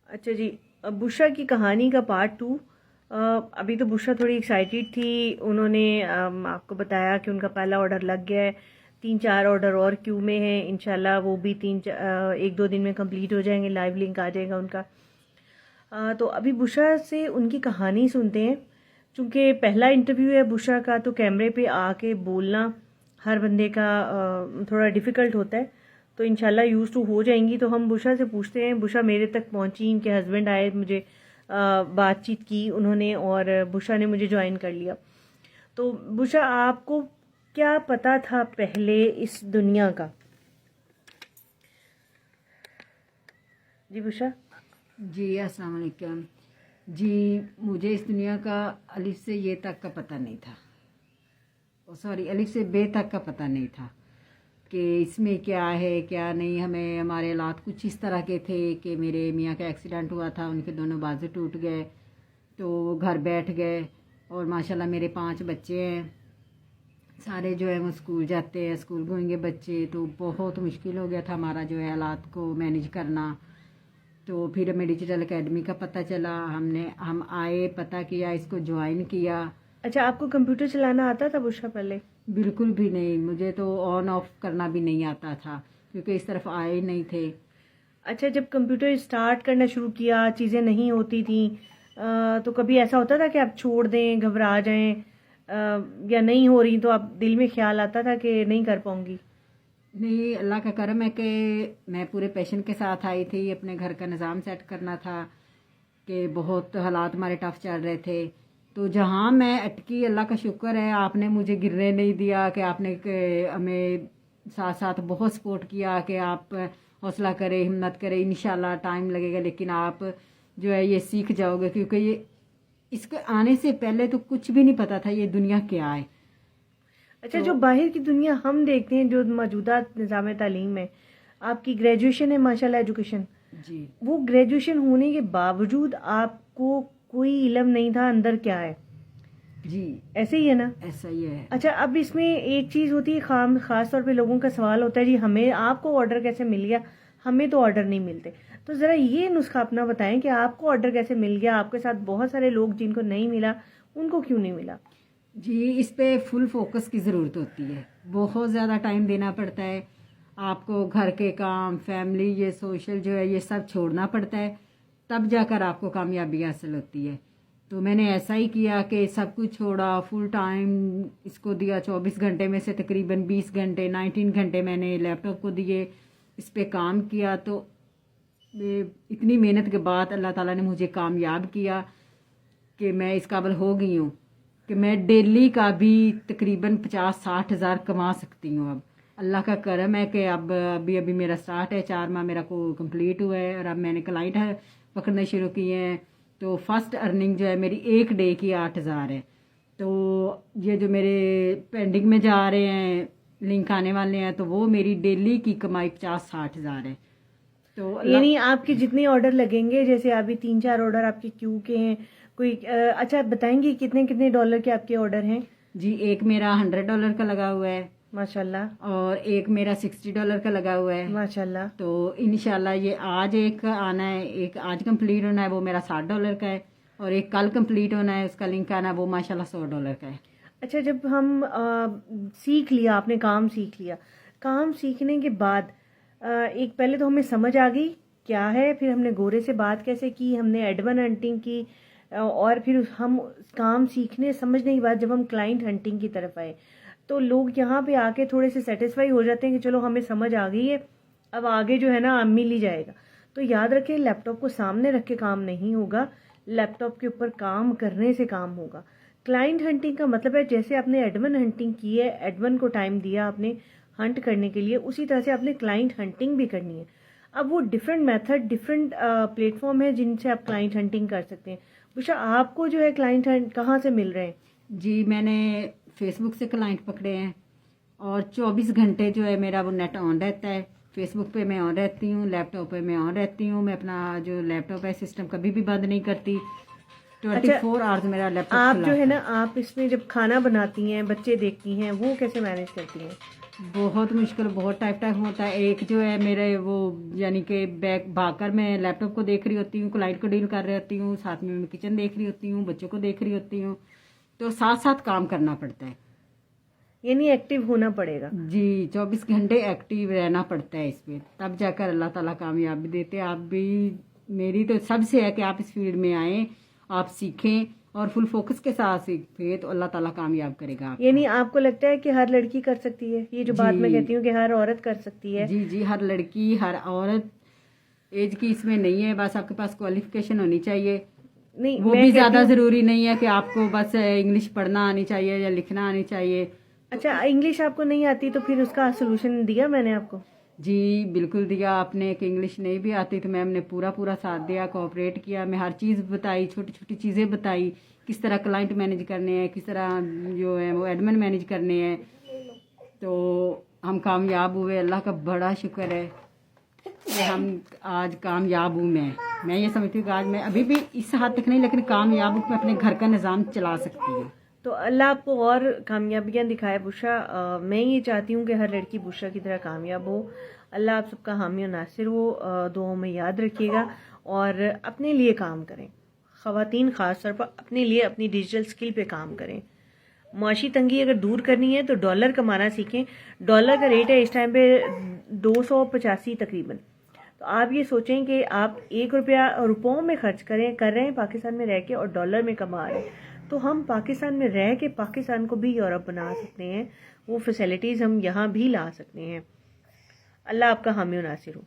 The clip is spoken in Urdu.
اچھا جی، بشرا کی کہانی کا پارٹ 2۔ ابھی تو بشرا تھوڑی ایکسائٹیڈ تھی، انہوں نے آپ کو بتایا کہ ان کا پہلا آرڈر لگ گیا ہے، 3-4 آرڈر اور کیو میں ہیں، انشاءاللہ وہ بھی 1-2 دن میں کمپلیٹ ہو جائیں گے، لائیو لنک آ جائے گا ان کا۔ تو ابھی بشرا سے ان کی کہانی سنتے ہیں، چونکہ پہلا انٹرویو ہے بشرا کا، تو کیمرے پہ آ کے بولنا ہر بندے کا تھوڑا ڈیفیکلٹ ہوتا ہے، تو انشاءاللہ یوز ٹو ہو جائیں گی۔ تو ہم بشرا سے پوچھتے ہیں، بشرا میرے تک پہنچی، ان کے ہسبینڈ آئے، مجھے بات چیت کی انہوں نے، اور بشرا نے مجھے جوائن کر لیا۔ تو بشرا، آپ کو کیا پتا تھا پہلے اس دنیا کا؟ جی بشرا۔ جی السلام علیکم۔ جی مجھے اس دنیا کا الف سے یہ تک کا پتہ نہیں تھا، سوری الف سے بے تک کا پتہ نہیں تھا کہ اس میں کیا ہے کیا نہیں۔ ہمارے حالات کچھ اس طرح کے تھے کہ میرے میاں کا ایکسیڈنٹ ہوا تھا، ان کے دونوں بازو ٹوٹ گئے، تو وہ گھر بیٹھ گئے، اور ماشاءاللہ میرے 5 بچے ہیں، سارے جو ہے وہ اسکول جاتے ہیں، اسکول گوئیں گے بچے، تو بہت مشکل ہو گیا تھا ہمارا جو ہے حالات کو مینیج کرنا۔ تو پھر ہمیں ڈیجیٹل اکیڈمی کا پتہ چلا، ہم آئے، پتہ کیا، اس کو جوائن کیا۔ اچھا، آپ کو کمپیوٹر چلانا آتا تھا بشرا پہلے؟ بالکل بھی نہیں، مجھے تو آن آف کرنا بھی نہیں آتا تھا، کیونکہ اس طرف آئے ہی نہیں تھے۔ اچھا، جب کمپیوٹر اسٹارٹ کرنا شروع کیا، چیزیں نہیں ہوتی تھیں، تو کبھی ایسا ہوتا تھا کہ آپ چھوڑ دیں، گھبرا جائیں، یا نہیں ہو رہی تو آپ دل میں خیال آتا تھا کہ نہیں کر پاؤں گی؟ نہیں، اللہ کا کرم ہے کہ میں پورے پیشن کے ساتھ آئی تھی، اپنے گھر کا نظام سیٹ کرنا تھا، کہ بہت حالات ہمارے ٹف چل رہے تھے۔ تو جہاں میں اٹکی، اللہ کا شکر ہے آپ نے مجھے گرنے نہیں دیا، کہ آپ نے ہمیں ساتھ ساتھ بہت سپورٹ کیا کہ آپ حوصلہ کرے، ہمت کرے، انشاءاللہ ٹائم لگے گا لیکن آپ جو ہے یہ سیکھ جاؤ گے، کیونکہ یہ اس کے آنے سے پہلے تو کچھ بھی نہیں پتا تھا یہ دنیا کیا ہے۔ اچھا، جو باہر کی دنیا ہم دیکھتے ہیں، جو موجودہ نظام تعلیم میں آپ کی گریجویشن ہے ماشاءاللہ ایجوکیشن، جی وہ گریجویشن ہونے کے باوجود آپ کو کوئی علم نہیں تھا اندر کیا ہے، جی ایسے ہی ہے نا؟ ایسا ہی ہے۔ اچھا، اب اس میں ایک چیز ہوتی ہے، خاص طور پہ لوگوں کا سوال ہوتا ہے، جی ہمیں آپ کو آرڈر کیسے مل گیا، ہمیں تو آرڈر نہیں ملتے۔ تو ذرا یہ نسخہ اپنا بتائیں کہ آپ کو آرڈر کیسے مل گیا، آپ کے ساتھ بہت سارے لوگ جن کو نہیں ملا، ان کو کیوں نہیں ملا؟ جی اس پہ فل فوکس کی ضرورت ہوتی ہے، بہت زیادہ ٹائم دینا پڑتا ہے آپ کو، گھر کے کام، فیملی، یہ سوشل جو ہے یہ سب چھوڑنا پڑتا ہے، تب جا کر آپ کو کامیابی حاصل ہوتی ہے۔ تو میں نے ایسا ہی کیا کہ سب کچھ چھوڑا، فل ٹائم اس کو دیا، 24 گھنٹے میں سے تقریباً 20 گھنٹے 19 گھنٹے میں نے لیپ ٹاپ کو دیے، اس پہ کام کیا۔ تو اتنی محنت کے بعد اللہ تعالیٰ نے مجھے کامیاب کیا کہ میں اس قابل ہو گئی ہوں کہ میں ڈیلی کا بھی تقریباً 50-60 ہزار کما سکتی ہوں۔ اب اللہ کا کرم ہے کہ ابھی میرا سٹارٹ ہے، 4 ماہ میرا کو کمپلیٹ ہوا ہے، اور اب میں نے کلائنٹ پکڑنے شروع کیے ہیں۔ تو فرسٹ ارننگ جو ہے میری ایک ڈے کی 8 ہزار ہے۔ تو یہ جو میرے پینڈنگ میں جا رہے ہیں، لنک آنے والے ہیں، تو وہ میری ڈیلی کی کمائی 50-60 ہزار ہے۔ تو یعنی آپ کے جتنے آرڈر لگیں گے، جیسے ابھی 3-4 آرڈر آپ کے کیو کے ہیں، کوئی اچھا بتائیں گے کتنے ڈالر کے آپ کے آرڈر ہیں؟ جی ایک میرا $100 کا لگا ہوا ہے، ماشاءاللہ، اور ایک میرا $60 کا لگا ہوا ہے، ماشاءاللہ۔ تو انشاءاللہ یہ آج ایک آنا ہے، ایک آج کمپلیٹ ہونا ہے، وہ میرا $60 کا ہے، اور ایک کل کمپلیٹ ہونا ہے، اس کا لنک آنا ہے، وہ ماشاءاللہ $100 کا ہے۔ اچھا، جب ہم سیکھ لیا، آپ نے کام سیکھ لیا، کام سیکھنے کے بعد ایک پہلے تو ہمیں سمجھ آ گئی کیا ہے، پھر ہم نے گورے سے بات کیسے کی، ہم نے ایڈون ہنٹنگ کی، اور پھر ہم کام سیکھنے سمجھنے کے بعد جب ہم کلائنٹ ہنٹنگ کی طرف آئے، تو لوگ یہاں پہ آ کے تھوڑے سے سیٹسفائی ہو جاتے ہیں کہ چلو ہمیں سمجھ آ گئی ہے، اب آگے جو ہے نا مل ہی جائے گا۔ تو یاد رکھیں، لیپ ٹاپ کو سامنے رکھ کے کام نہیں ہوگا، لیپ ٹاپ کے اوپر کام کرنے سے کام ہوگا۔ کلائنٹ ہنٹنگ کا مطلب ہے جیسے آپ نے ایڈون ہنٹنگ کی ہے، ایڈون کو ٹائم دیا آپ نے ہنٹ کرنے کے لیے، اسی طرح سے آپ نے کلائنٹ ہنٹنگ بھی کرنی ہے۔ اب وہ different method, different plate form ہے جن سے آپ کلائنٹ ہنٹنگ کر سکتے ہیں۔ بشرا، آپ کو جو ہے کلائنٹ ہنٹ کہاں سے مل رہے ہیں؟ جی میں نے فیس بک سے کلائنٹ پکڑے ہیں، اور 24 گھنٹے جو ہے میرا وہ نیٹ آن رہتا ہے، فیس بک پہ میں آن رہتی ہوں، لیپ ٹاپ پہ میں آن رہتی ہوں، میں اپنا جو لیپ ٹاپ ہے سسٹم کبھی بھی بند نہیں کرتی، 24 آورز میرا لیپ ٹاپ آپ کھلا جو ہے ہوتا نا، آپ اس میں جب کھانا بناتی ہیں، بچے دیکھتی ہیں، وہ کیسے مینیج کرتی ہیں؟ بہت مشکل، بہت ٹائم ہوتا ہے. ایک جو ہے میرے وہ یعنی کہ بیک بھاگ کر میں لیپ ٹاپ کو دیکھ رہی ہوتی ہوں، کلائنٹ کو ڈیل کر رہی ہوتی ہوں، ساتھ میں کچن دیکھ رہی ہوتی ہوں، بچوں کو دیکھ رہی ہوتی ہوں، تو ساتھ ساتھ کام کرنا پڑتا ہے. یعنی ایکٹیو ہونا پڑے گا. جی 24 گھنٹے ایکٹیو رہنا پڑتا ہے اس پہ، تب جا کر اللہ تعالیٰ کامیابی دیتے ہیں. آپ بھی، میری تو سب سے ہے کہ آپ اس فیلڈ میں آئیں، آپ سیکھیں اور فل فوکس کے ساتھ سیکھیں تو اللہ تعالیٰ کامیاب کرے گا آپ کو. یعنی آپ کو لگتا ہے کہ ہر لڑکی کر سکتی ہے یہ جو بات میں کہتی ہوں کہ ہر عورت کر سکتی ہے؟ جی جی، ہر لڑکی، ہر عورت، ایج کی اس میں نہیں ہے، بس آپ کے پاس کوالیفیکیشن ہونی چاہیے. نہیں، وہ میں بھی کہتی زیادہ ہوں، ضروری نہیں ہے کہ آپ کو بس انگلش پڑھنا آنی چاہیے یا لکھنا آنی چاہیے. اچھا انگلش آپ کو نہیں آتی تو پھر اس کا سولوشن دیا میں نے آپ کو؟ جی بالکل دیا آپ نے، کہ انگلش نہیں بھی آتی تو میم نے پورا ساتھ دیا، کوآپریٹ کیا. میں ہر چیز بتائی، چھوٹی چھوٹی چیزیں بتائی، کس طرح کلائنٹ مینیج کرنے ہیں، کس طرح جو ہے وہ ایڈمن مینیج کرنے ہیں. تو ہم کامیاب ہوئے، اللہ کا بڑا شکر ہے کہ ہم آج کامیاب ہوں. میں یہ سمجھتی ہوں کہ آج میں ابھی بھی اس حد تک نہیں لیکن کامیاب ہوں کہ میں اپنے گھر کا نظام چلا سکتی ہوں. تو اللہ آپ کو اور کامیابیاں دکھائے بشرا. میں یہ چاہتی ہوں کہ ہر لڑکی بشرا کی طرح کامیاب ہو. اللہ آپ سب کا حامی و ناصر ہو. دعاؤں میں یاد رکھیے گا اور اپنے لیے کام کریں. خواتین خاص طور پر اپنے لیے اپنی ڈیجیٹل سکل پہ کام کریں. معاشی تنگی اگر دور کرنی ہے تو ڈالر کمانا سیکھیں. ڈالر کا ریٹ ہے اس ٹائم پہ 285 تقریباً. تو آپ یہ سوچیں کہ آپ 1 روپیہ روپوں میں خرچ کر رہے ہیں پاکستان میں رہ کے اور ڈالر میں کما رہے ہیں. تو ہم پاکستان میں رہ کے پاکستان کو بھی یورپ بنا سکتے ہیں. وہ فیسلٹیز ہم یہاں بھی لا سکتے ہیں. اللہ آپ کا حامی و ناصر ہو.